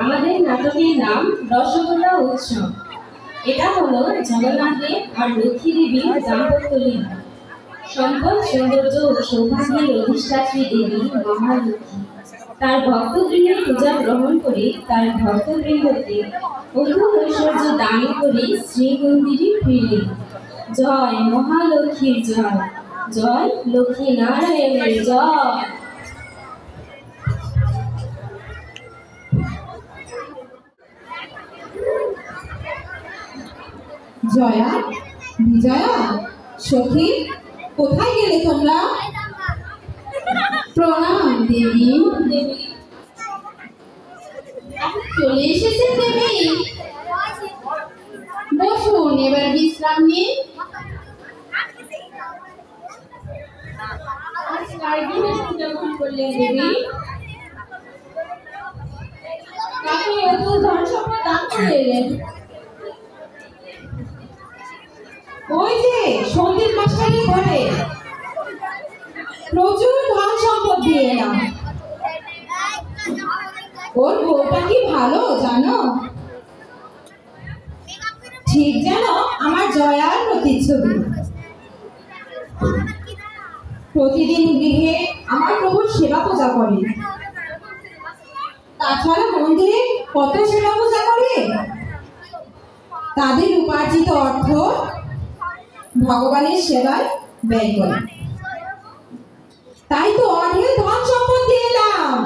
আমাদের নাটকের নাম রসগোল্লা উৎসব। এটা হলো জগন্নাথদেব আর লক্ষ্মী দেবীর দাম্পত্য লীলা। সম্পদ, সৌন্দর্য ও সৌভাগ্যের অধিষ্ঠাত্রী দেবী মহালক্ষ্মী তার ভক্তবৃন্দের পূজা গ্রহণ করে তার ভক্তবৃন্দকে অদ্ভুত ঐশ্বর্য দান করে শ্রীমন্দিরে ফিরলেন। জয় মহালক্ষ্মীর জয়, জয় লক্ষ্মী নারায়ণের জয়। জয়া, বিজয়া, সখী, কোথায় গেলে তোমরা? প্রণাম দেবী। দেবী চলে এসেছেন দেবী? বসুন, এবার বিশ্রাম নিন। আজ কার দিনে পূজা করলেন দেবী? কাকে এত ধন সম্পদ দান করে এলেন? ওই যে সন্দীপ মাস্টারের ঘরে প্রচুর ধন সম্পদ দিয়ে এলাম। ওর বউটা কি ভালো জানো? ঠিক যেন আমার জয়ার প্রতিচ্ছবি। প্রতিদিন গৃহে আমার প্রভুর সেবা পূজা করে। তাছাড়া মন্দিরে কত সেবা পূজা করে। তাদের উপার্জিত অর্থ ভগবানের সেবায় ব্যয় করে। তাই তো অনেক ধন সম্পদ দিয়ে এলাম।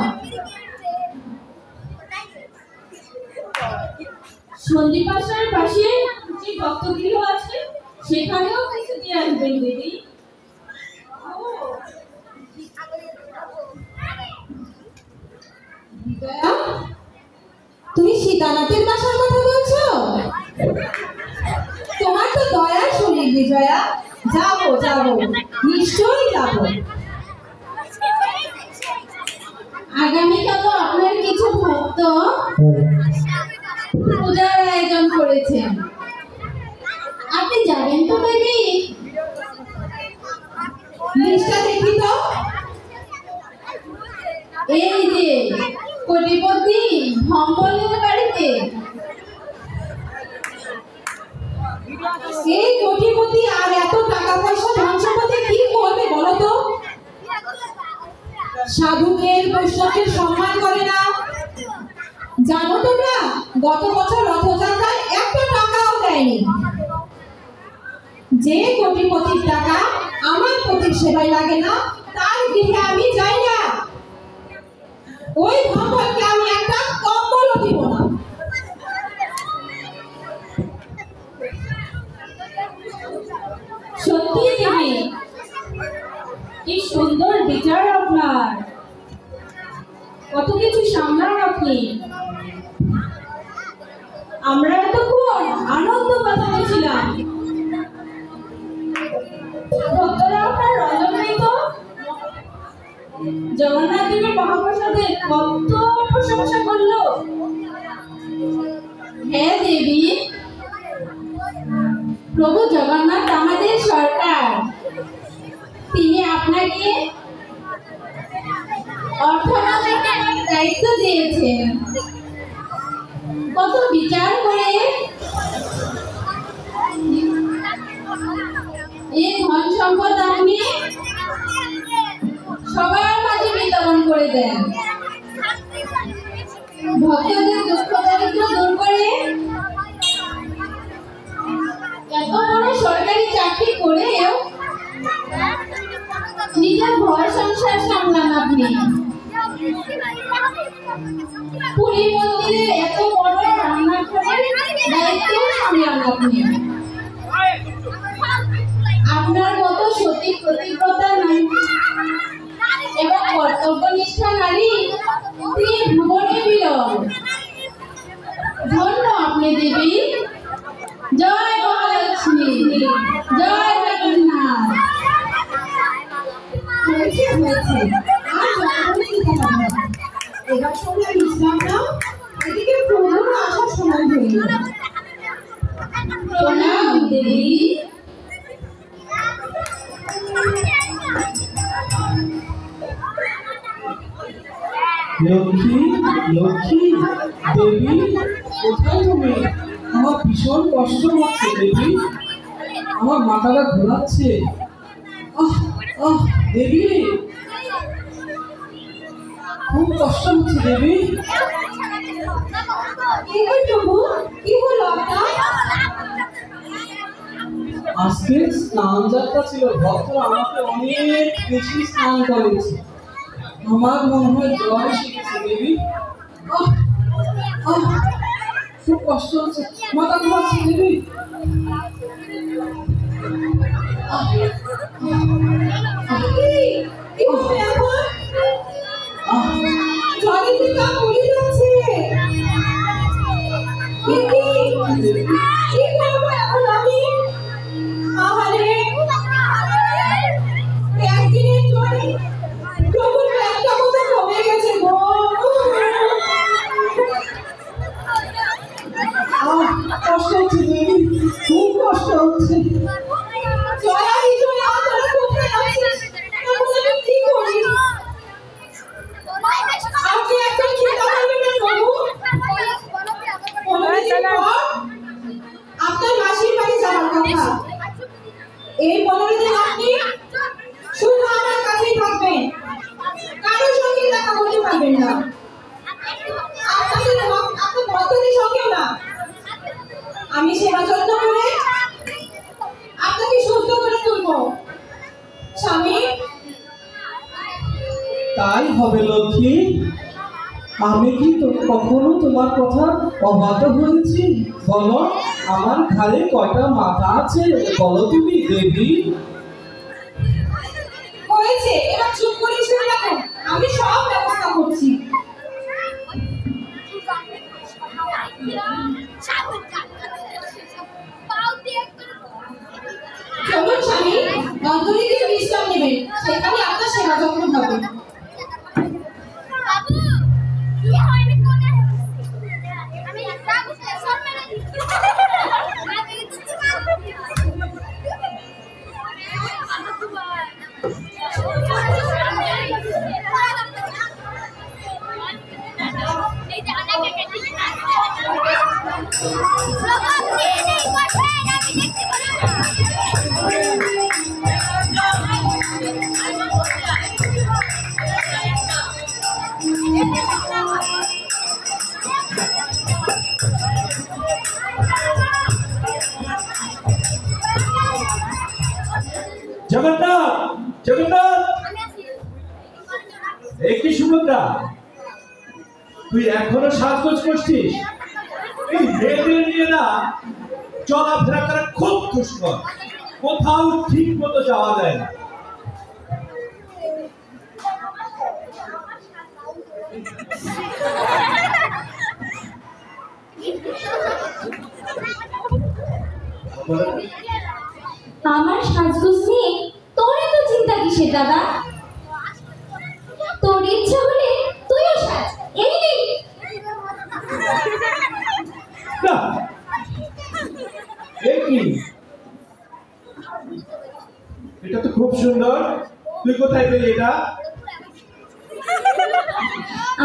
সন্দীপ মাস্টারের পাশে যে ভক্তগৃহ আছে সেখানেও কিছু দিয়ে আসবেন দেবী। তুমি সীতানাথের বাসার কথা বলছো? তোমার তো দয়ার শরীর বিজয়া। যাবো যাবো, নিশ্চয়ই যাবো। আগামীকাল আপনার কিছু ভক্ত পূজার আয়োজন করেছেন, আপনি যাবেন তো দেবী? লিস্টটা দেখি তো। এই যে কোটিপতি ভম্বলের বাড়িতে। এই কোটিপতি আর এত টাকা পয়সা ধন সম্পদে কি করবে বলো তো? সাধুদের বৈষ্ণবের সম্মান করে না। জানো তোমরা, গত বছর রথযাত্রায় একটা টাকাও দেয়নি। যে কোটিপতির টাকা আমার পতির সেবায় লাগে না, তার গৃহে আমি যাই না। ওই ভম্বলকে আমি একটা কম্বলও দিব না। সত্যি দেবী, কি সুন্দর বিচার আপনার। কত কিছু সামলান আপনি। আমরা এতক্ষণ আনন্দ বাজাতে ছিলাম। ভক্তরা আপনার রঞ্জন তো জগন্নাথ দেবের মহাপ্রসাদে কত প্রশংসা করলো। হ্যাঁ দেবী, প্রভু জগন্নাথ আমাদের সরকার। তিনি আপনাকে অর্থনৈতিক দায়িত্ব দিয়েছেন। কত বিচার করে এই ধন সম্পদ আপনি সবার মাঝে বিতরণ করে দেন। ভক্তদের দুঃখ দারিদ্র দূর করে এত বড় সরকারি চাকরি করেও নিজের ঘর সংসার সামলান আপনি। পুরী মন্দিরে এত বড় রান্নাঘরের দায়িত্ব সামলান আপনি। আপনার মতো সতী প্রতিব্রতা এবং কর্তব্যনিষ্ঠা নারী ভুবনে বিরল। ধন্য আপনি দেবী। জয় মহালক্ষ্মী, জয় জগন্নাথ। হয়েছে হয়েছে, এবার তোমরা বিশ্রাম নাও। এদিকে প্রভুর আসার সময় হইল। প্রণাম দেবী। লক্ষ্মী, লক্ষ্মী, দেবী, কোথায় তুমি? আমার ভীষণ কষ্ট হচ্ছে দেবী, আমার মাথাটা ঘোরাচ্ছে। আহ আহ দেবী, খুব কষ্ট হচ্ছে দেবী। কি গো প্রভু, কি হলো আপনার? আজকে স্নান যাত্রা ছিল, ভক্তরা আমাকে অনেক বেশি স্নান করেছে, আমার মনে হয় জ্বর এসে গেছে দেবী। আহ আহ খুব কষ্ট হচ্ছে, মাথা ঘুমাচ্ছে দেবী। কি হবে এখন? আহ জলে যে তা মরে যাচ্ছে। কি করবো এখন আমি? আহারে, একদিনের জলে প্রভুর একটা কথা কমে গেছে গো। কষ্ট হচ্ছে দেবী, খুব কষ্ট হচ্ছে। জয়াই জয়া তোরা কোথায় আছিস? এখন আমি কি করি? আপনি একদম চিন্তা করবেন না প্রভু। 15 দিন পর আপনার মাসির বাড়ি যাওয়ার কথা। এই 15 দিন আপনি শুধু আমার কাছেই থাকবেন, কারোর সঙ্গে দেখা করতে পারবেন না। আপনার ভক্তদের সঙ্গেও না। আমি সেবা যত্ন করে আপনাকে সুস্থ করে তুলবো স্বামী। তাই হবে লক্ষ্মী, আমি কি কখনো তোমার কথা অবাধ্য হয়েছি? বলো, আমার ঘাড়ে কয়টা মাথা আছে বলো তুমি দেবী। হয়েছে, এবার চুপ করে শুনে রাখুন, আমি সব ব্যবস্থা করছি। চলুন স্বামী, অন্তরে গিয়ে বিশ্রাম নেবেন, সেখানে আপনার সেবা যত্ন হবে। জগন্নাথ, জগন্নাথ, একটি সুভদ্রা, তুই এখনো সাজগোজ করছিস? এই মেয়েদের নিয়ে না চলাফেরা করা খুব দুষ্কর, কোথাও ঠিক মতো যাওয়া যায় না। আমার সাজগোজ নিয়ে তোর এত চিন্তা কিসের দাদা? তোর ইচ্ছা হলে তুইও সাজ, এই নে। না, এ কি? এটা তো খুব সুন্দর, তুই কোথায় পেলি এটা?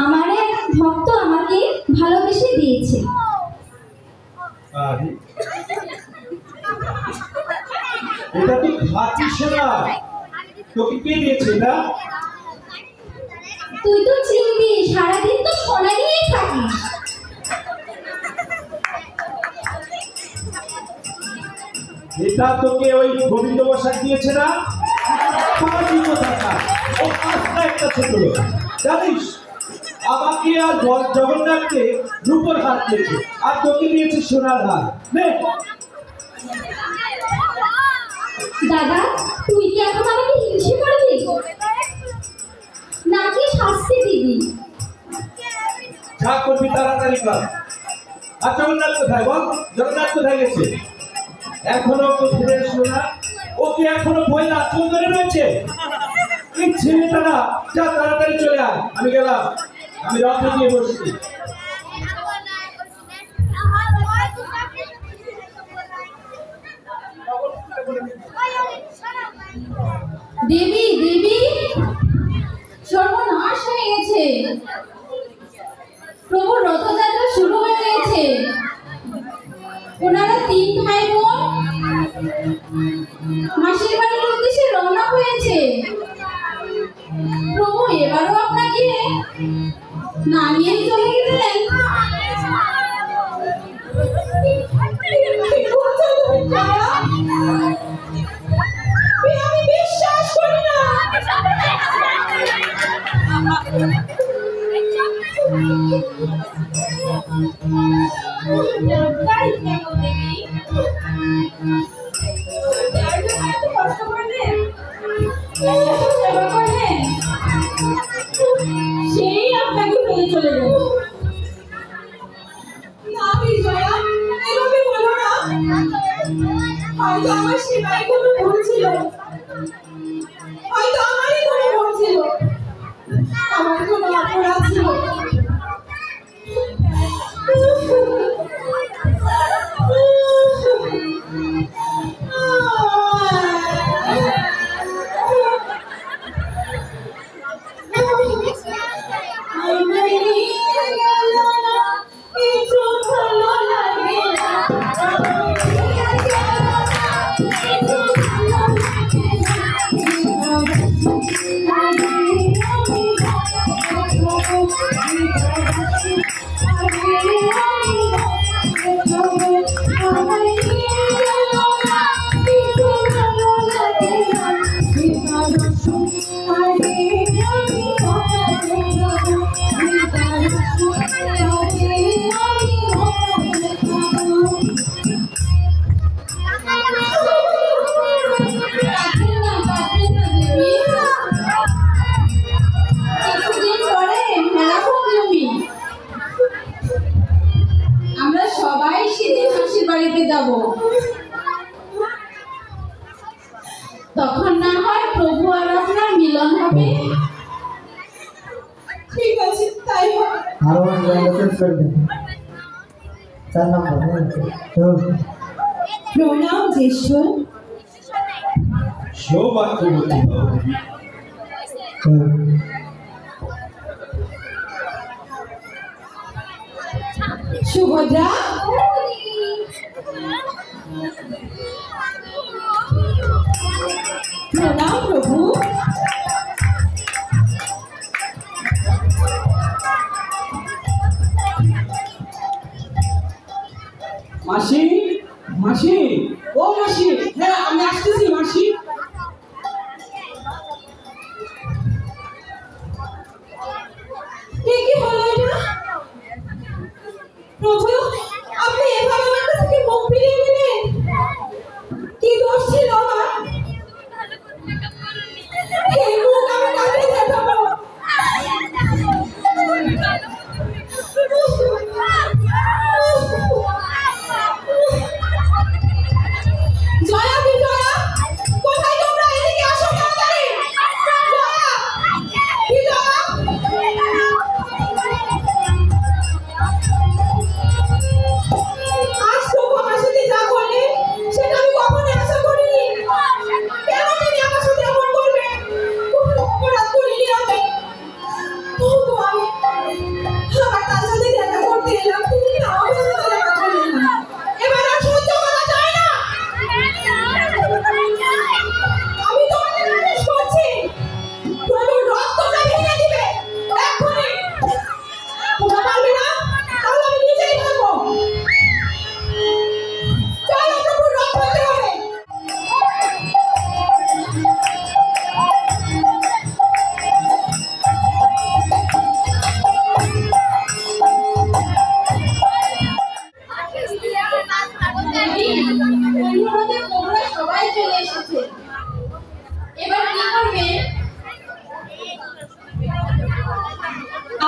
আমার এক ভক্ত আমাকে ভালোবেসে দিয়েছে। আরে, এটা তো খাঁটি সোনা, তোকে কে দিয়েছে এটা? তুই তো চিনবি, সারাদিন তো সোনা নিয়েই থাকিস। এটা তোকে ওই গোবিন্দ বসাক দিয়েছে না? পাঁচি কোথাকার, ও পাঁচটা একটা ছোট লোক। জানিস, আমাকে আর জগন্নাথকে রূপোর হাত দিয়েছে, আর তোকে দিয়েছে সোনার হাত। নে, দাদা, তুই কি এখন আমাকে হিংসে করবি নাকি শাস্তি দিবি? যা করবি তাড়াতাড়ি কর। আর জগন্নাথ কোথায় বল? জগন্নাথ কোথায় গেছে? এখনো তো ফিরে এসলো না। ওকে এখনো বইয়ের আচরণ ধরে রয়েছে। এই ছেলেটা না, যা তাড়াতাড়ি চলে আয়। আমি গেলাম, আমি রথে গিয়ে বসছি। দেবী, দেবী, সর্বনাশ হয়ে গেছে। প্রভুর রথযাত্রা তাই কেমন দেখি তার জন্য এত কষ্ট করলেন, এত সেবা করলেন, সেই আপনাকে ফেলে চলে গেল। না বিজয়া, এভাবে বলো না। হয়তো আমার সেবায় কোনো ভুল ছিল, হয়তো আমারই কোনো ভুল ছিল, আমার কোনো অপরাধ ছিল। আমরা সবাই সেদিন হাসির বাড়িতে যাব, তখন না হয় প্রভু আর আপনার মিলন হবে। ঠিক আছে, তাই হোক। আরো জায়গাতে চলবে 4 নম্বর প্রণাম জ্যেষ্ঠ। সৌভাগ্যবতী হও। সুভদ্রা, প্রণাম প্রভু। মাসি, মাসি, ও মাসি, হ্যাঁ আমি আসতেছি মাসি। এ কি হলো এটা? প্রভু, আপনি এভাবে আমার কাছ থেকে মুখ ফিরিয়ে নিলেন? কি দোষ ছিল আমার? এই মুখ আমি কাকে দেখাবো? জয়া, বিজয়া, কোথায় তোমরা? এদিকে আসো তাড়াতাড়ি। জয়া, বিজয়া। আজ প্রভু আমার সাথে যা করলেন সেটা আমি কখনোই আশা করিনি। কেন তিনি আমার সাথে এমন করবেন? কোনো অপরাধ করিনি আমি। তবু আমি আবার তার সাথে দেখা করতে এলাম, তিনি আমার সাথে দেখা করলেন না। এবার আর সহ্য করা যায় না। আমি তোমাকে আদেশ করছি, প্রভুর রক্তটা ভেঙে দিবে এক্ষুনি। তোমরা পারবে না? তাহলে আমি নিজেই ভাঙবো। চলো, প্রভুর রক্ত হতে হবে। অনুরোধে তোমরা সবাই চলে এসেছে, এবার কি করবে?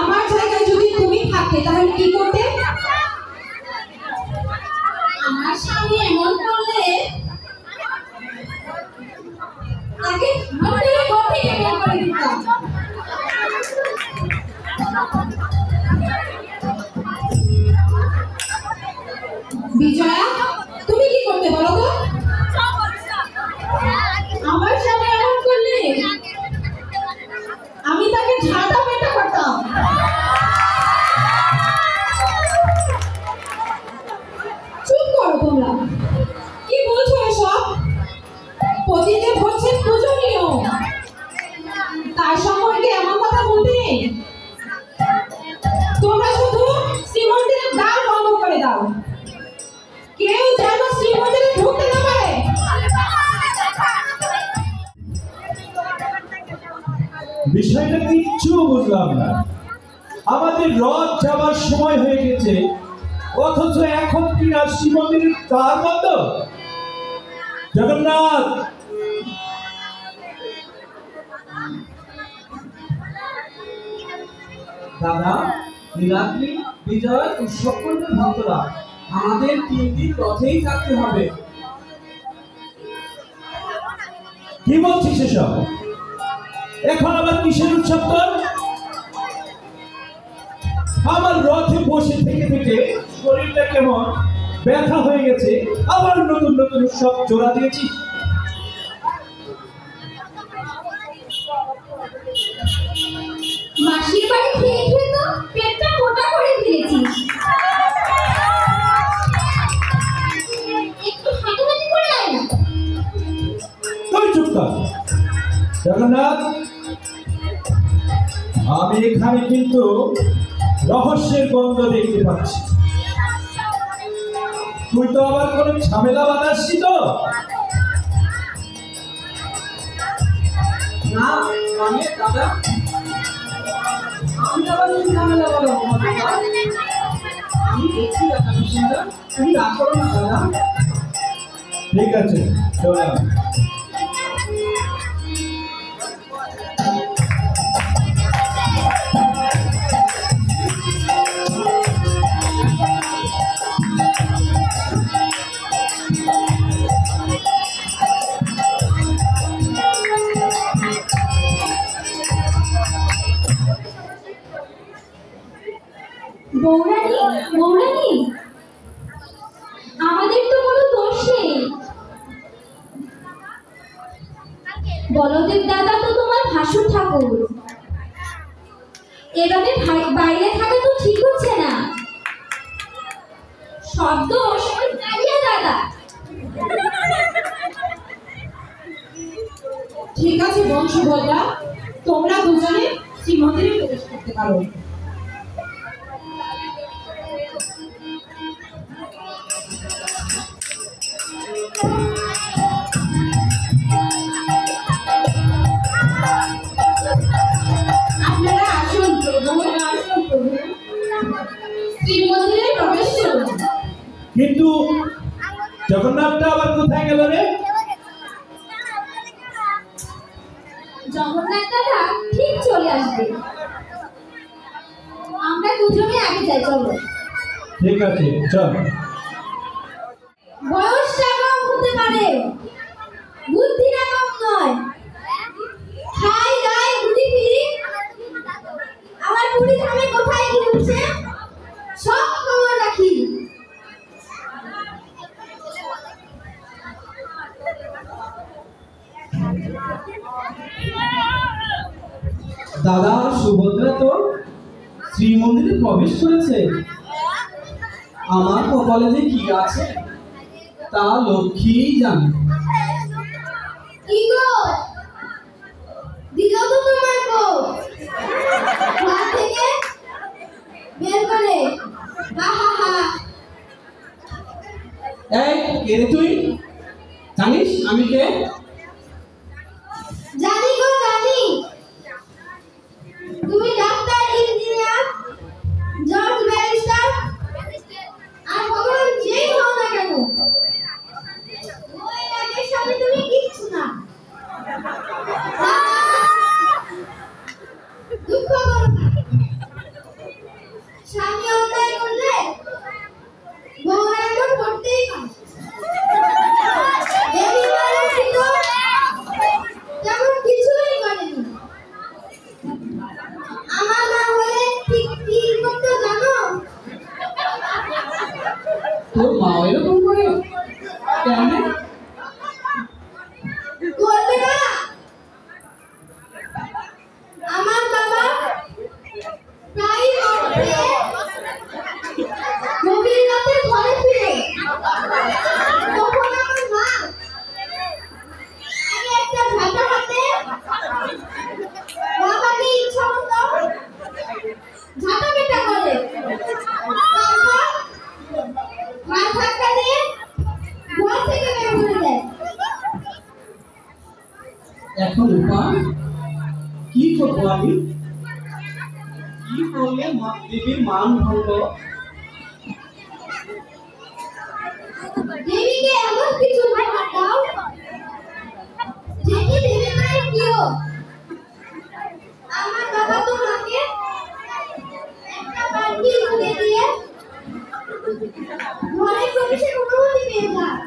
আমার জায়গায় যদি তুমি থাকতে তাহলে কি করতে? আমার স্বামী এমন করলে তাকে ঘর থেকে বের করে দিতাম। বিজয়া, তুমি কি করতে বলো তো? আমার স্বামী এমন করলে আমি তাকে ঝাঁটা পেটা করতাম। চুপ করো তোমরা। কি বলছো এসব? পতিদেব হচ্ছেন পূজনীয়, তার সম্পর্কে এমন কথা বলতে নেই। তোমরা শুধু শ্রীমন্দিরের দ্বার বন্ধ করে দাও, কেউ যেন শ্রীমন্দিরে ঢুকতে না পারে। বিষয়টা কিচ্ছু বুঝলাম না। আমাদের রথ যাওয়ার সময় হয়ে গেছে, অথচ এখন কিনা শ্রীমন্দিরের দ্বার বন্ধ। জগন্নাথ, দাদা, নীলাদ্রি বিজয় উৎসব করবে ভক্তরা। আমাদের 3 দিন রথেই থাকতে হবে। কি বলছিস এসব? এখন আবার কিসের উৎসব তোর? আমার রথে বসে থেকে থেকে শরীরটা কেমন ব্যথা হয়ে গেছে, আবার নতুন নতুন উৎসব জোড়া দিয়েছি। মাসির বাড়ি খেয়ে খেয়ে তো পেটটা মোটা করে ফেলেছিস। একটু হাঁটাহাঁটি করে আয় না। তুই চুপ কর। জগন্নাথ, আমি এখানে কিন্তু রহস্যের গন্ধ দেখতে পাচ্ছি। তুই তো আবার কোনো ঝামেলা বাঁধাচ্ছি তো? না মানে দাদা, আমি আবার কি ঝামেলা বাড়াবো দাদা? আমি দেখছি দাদা বিষয়টা, তুমি রাগ করো না দাদা। ঠিক আছে, চলে আয়। বৌরানী, বৌরানী, আমাদের তো কোনো দোষ নেই। বলদেব দাদা তো তোমার ভাসুর ঠাকুর। এভাবে বাইরে থাকা তো ঠিক হচ্ছে না। সব দোষ ওই কালিয়া দাদা। ঠিক আছে বংশধররা, তোমরা দুজনে শ্রীমন্দিরে প্রবেশ করতে পারো। আপনারা আসুন প্রভু, আসুন প্রভু। শ্রীমন্দিরে প্রবেশ করুন। কিন্তু জগন্নাথটা আবার কোথায় গেল রে? জগন্নাথ দাদা ঠিক চলে আসবে। আমরা দুজনে আগে যাই, চলো। ঠিক আছে, চল। বয়সটা কম হতে পারে, বুদ্ধিটা কম নয়। খাই দাই ঘুরি ফিরি, আমার বুড়ি ধামে কোথায় কি হচ্ছে সব খবর রাখি। দাদা, সুভদ্রা তো শ্রীমন্দিরে প্রবেশ করেছে। আমার কপালে যে কি আছে তা লক্ষ্মীই জানে। কি গো, দিল তো তোমার বউ ঘর থেকে বের করে। হা হা হা। এই কে রে তুই? জানিস আমি কে? জানি গো জানি, তুমি ডাক্তার, ইঞ্জিনিয়ার, জজ, ব্যারিস্টার আর ভগবান যেই হও না কেন, ওই রাগের সাথে তুমি কিচ্ছু না। দুঃখ করো না। স্বামী অন্যায় করলে বউরা এমন করতেই পারে। দেবী মায়ের ভিতর তেমন কিছুই করেনি। আমার না হলে ঠিক কি করতে জানো? তোর মা এরকম করে কেন? করবে না? আমার বাবা প্রায় রাত্রে গভীর রাতে ঘরে ফিরে, তখন আমার মা আগে একটা ঝাঁটা হাতে বাবাকে ইচ্ছা মতো ঝাঁটা পেটা করে, তারপর মা ধাক্কা দিয়ে ঘর থেকে বের করে দেয়। এখন উপায় কি করবো আমি? কি করবো হলে দেবীর মান ভঙ্গ। দেবীকে এমন কিছু উপহার দাও যেটি দেবীর মায়ের প্রিয়। আমার বাবা তোমাকে একটা বালতি তুলে দিয়ে ঘরে প্রবেশের অনুমতি পেয়ে যায়।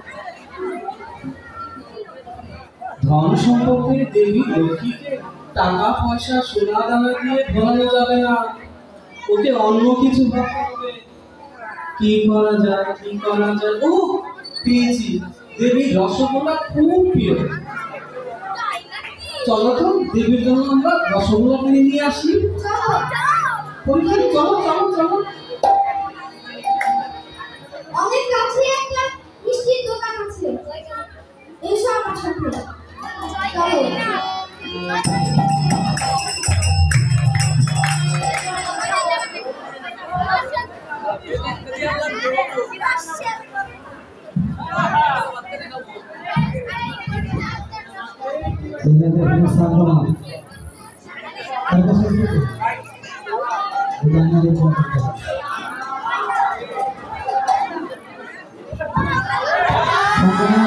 ধন সম্পত্তির দেবী লক্ষ্মীকে টাকা পয়সা সোনা দানা দিয়ে ধরানো যাবে না, ওকে অন্য কিছু ভাবতে হবে। কি করা যায়, কি করা যায়? ও পেয়েছি, দেবীর রসগোল্লা খুব প্রিয়। চলো তো দেবীর জন্য আমরা রসগোল্লা কিনে নিয়ে আসি। চলো পরীক্ষা, চলো চলো চলো। অনেক কাছে একটা মিষ্টির দোকান আছে, এসো আমার সাথে। চলো এইভাবে কোনো শান্ত না, তার কাছে যেতে জানালে ফোন করতে হবে। শান্ত না।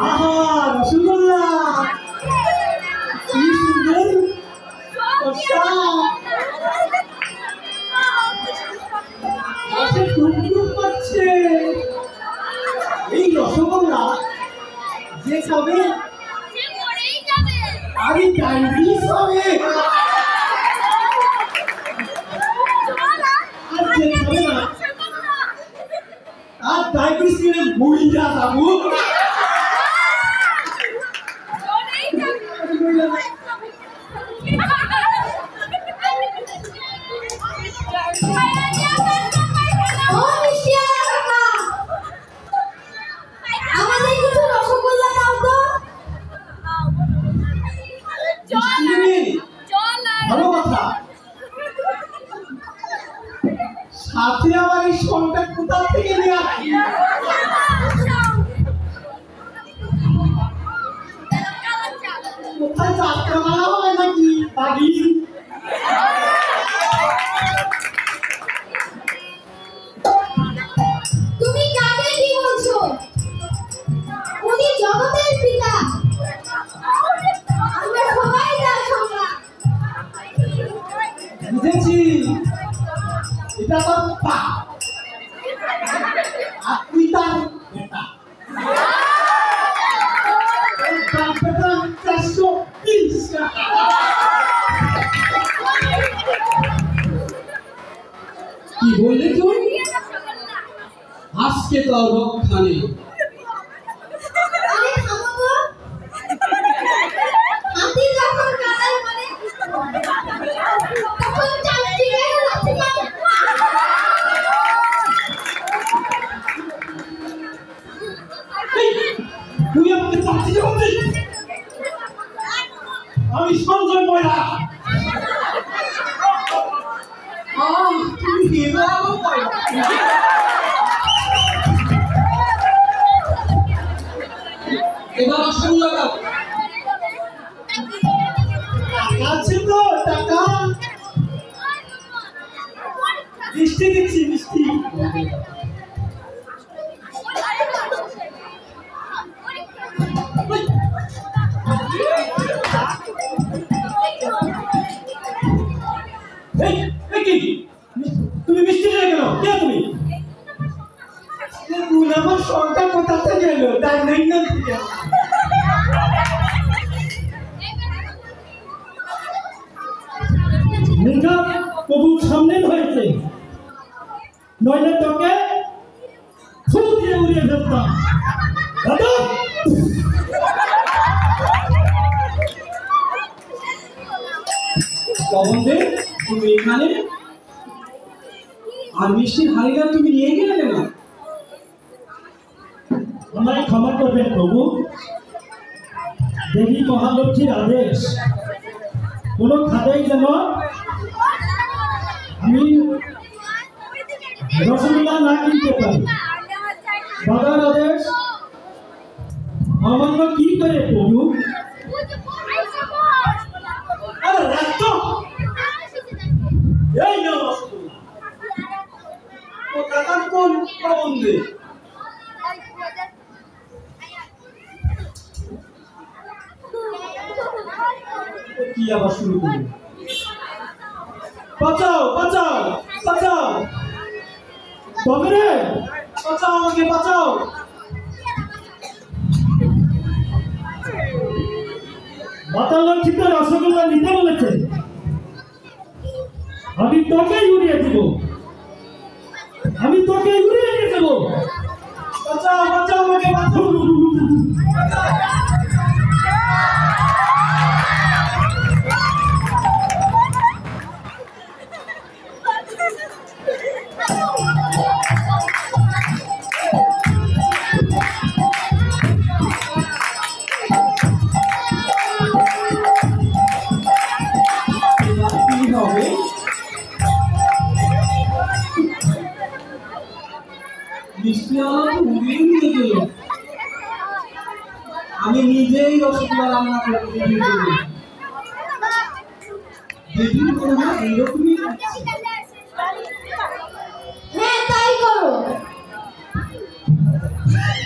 আহা রসগোল্লা, কি সুন্দর কষা, রসে টুকটুক করছে। এই রসগোল্লা যে খাবে আরে ডায়াবেটিস হবে, আর যে খাবে না আর ডায়াবেটিস নিয়ে মরিয়া যাবো। ও মিষ্টিওয়ালা কাকা, আমাদের কিছু রসগোল্লা দাও তো। ভালো কথা, সাথে আবার এই সনটা কোথা থেকে নিয়ে আসি? কোথায় যাত্রা মারা হয় নাকি বাড়ি? তুমি কাকে কি বলছো? উনি জগতের পিতা, আমরা সবাই তার সন্তান। বুঝেছি, এটা তোর পা আর তুই তার বেটা। তার বেটা 430 টাকা। কি বললি তুই? আজকে তো রক্ষা নেই। আরে থামো তো। হাতি যখন কাদায় পড়ে তখন চামচিকে লাথি মারে। তুই আমাকে চাচ্ছি যে বলছিস? আমি সঞ্জয় ময়রা। তুমি হিরো আলো ময়রা। এবার রসগোল্লা দাও। টাকা আছে তো? টাকা মিষ্টি দিচ্ছি, মিষ্টি। তুমি মিষ্টি নিয়ে গেল কে? তুমি আমার সংখ্যা কোথাতে গেল? তাই নাই না মেঘা প্রভুর সামনে হয়েছে, নইলে তোকে ফুল দিয়ে উড়িয়ে ফেলতাম। পবন দে, তুমি এখানে? আর মিষ্টির হাড়িটা তুমি নিয়ে গেলে কেন? আমায় ক্ষমা করবেন প্রভু, দেবী মহালক্ষ্মীর আদেশ কোনো খাতেই যেন আমি রসগোল্লা না কিনতে পারি। দাদার আদেশ অমান্য কি করে প্রভু? আরে রাখ তো। এই নাও রসগোল্লা। ও কাকার কোন প্রবন্ধে? কি আবার শুরু করবে? বাঁচাও বাঁচাও বাঁচাও, তবে রে বাঁচাও আমাকে বাঁচাও। মাতা লক্ষ্মীতে রসগোল্লা নিতে বলেছে, আমি তোকে উড়িয়ে দিব, আমি তোকে উড়িয়ে নিয়ে দেবো। বাঁচাও বাঁচাও আমাকে বাঁচাও। কি হবে? মিষ্টি আলা তো উড়িয়ে নিয়ে গেল। আমি নিজেই রসগোল্লা রান্না করে দেবীর জন্য। দেবীর মনে হয় এইরকমই আছে। হ্যাঁ তাই করো,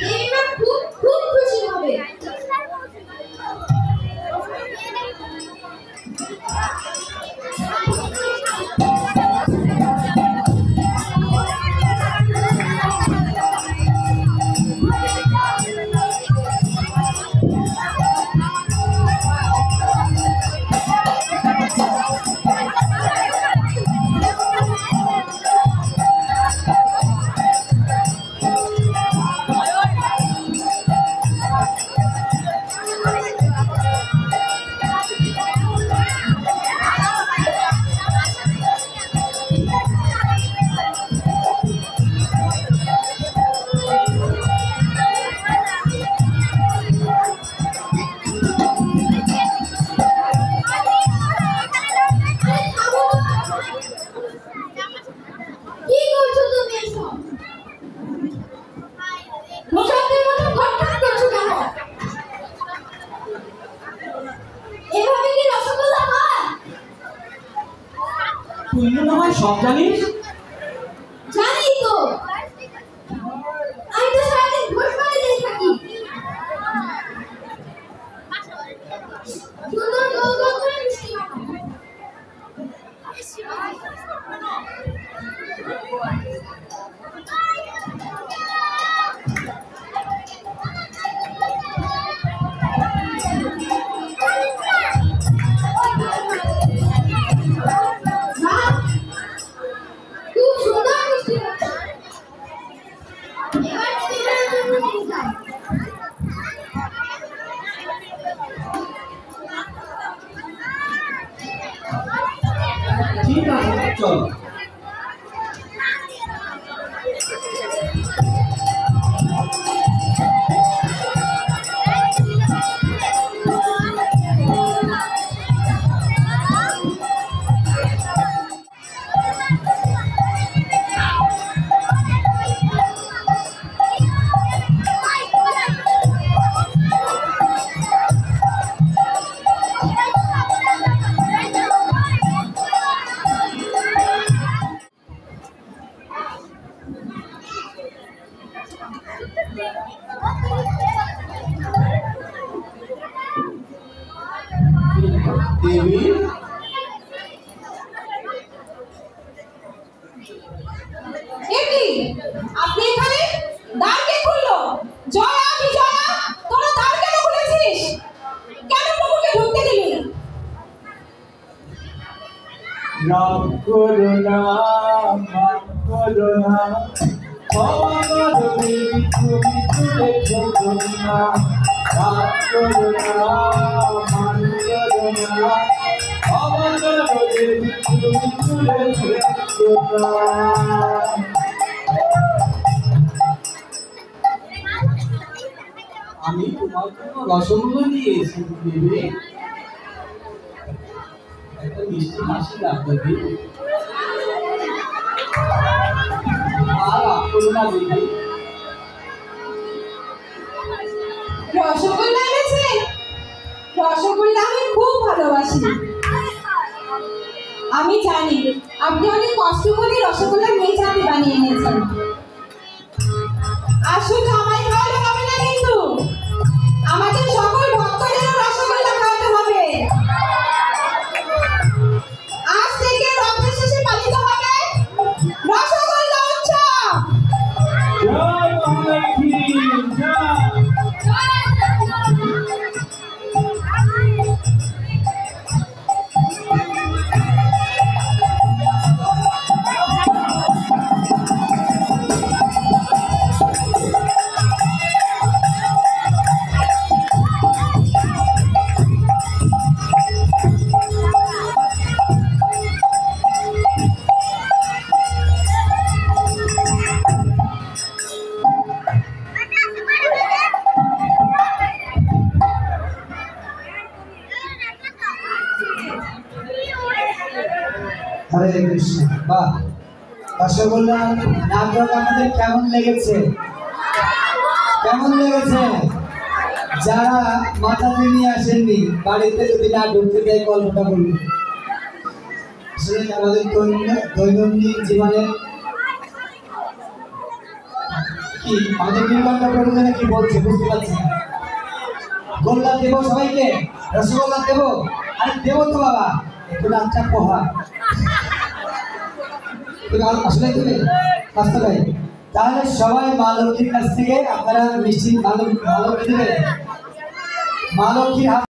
দেবীমা খুব খুব খুশি হবে। কি করছো তুমি এসব? মোসাদের মতো ঘটঘট করছো কেন? এভাবে কি রসগোল্লা হয়? তুই মনে হয় সব জানিস। জানি তো, আমি তো সারাদিন ঘুষ বাড়িতেই থাকি। সুন্দর গোল গোল করে মিষ্টি বানাও। বাহ, খুব সুন্দর মিষ্টি বানাও। এবার দেবীমার জন্য নিয়ে যাও। ঠিক আছে চল। দেবী একি আপনি এখানে? দ্বার কে খুললো? জয়া বিজয়া, তোরা দ্বার কেন খুলেছিস? কেন প্রভুকে ঢুকতে দিলি? রাম করুণা মান করুণা ভগবান দেবী তুমি তুলেছো করুণা। রাম করুণা মান করুণা ভগবান দেবী তুমি তুলেছো করুণা। আমি তোমার জন্য রসগোল্লা নিয়ে এসেছি দেবী। একটা মিষ্টি হাসি দাও দেবী। আর আপন না দেবী। রসগোল্লা এনেছেন? রসগোল্লা আমি খুব ভালোবাসি। আমি জানি আপনি অনেক কষ্ট করে রসগোল্লা মেয়ে জাতি বানিয়ে এনেছেন। আর শুধু আমায় খাওয়ালে হবে না, কিন্তু আমাদের সকল ভক্তদেরও রসগোল্লা খাওয়াতে হবে। আজ থেকে রথের শেষে পালিত হবে রসগোল্লা উৎসব। জয় মহালক্ষ্মী জয়। হরে কৃষ্ণ। বাহ, রসগোল্লা নাটক আমাদের কেমন লেগেছে? কেমন লেগেছে? যারা মাথাতে নিয়ে আসেননি, বাড়িতে যদি না ঢুকতে দেয় গল্পটা বলুন। আসলে আমাদের দৈনন্দিন জীবনে কি আমাদের নীলকণ্ঠ প্রবন্ধনে কি বলছে বুঝতে পারছি না। গোল্লা দেবো সবাইকে, রসগোল্লা দেবো। আরে দেবো তো বাবা, একটু লাচ্চা পোহা। আসলে তুমি বাস্তবে তাহলে সবাই মা লক্ষ্মীর কাছ থেকে আপনারা মিষ্টি মা লক্ষ্মী দেবে। মা লক্ষ্মীর হাত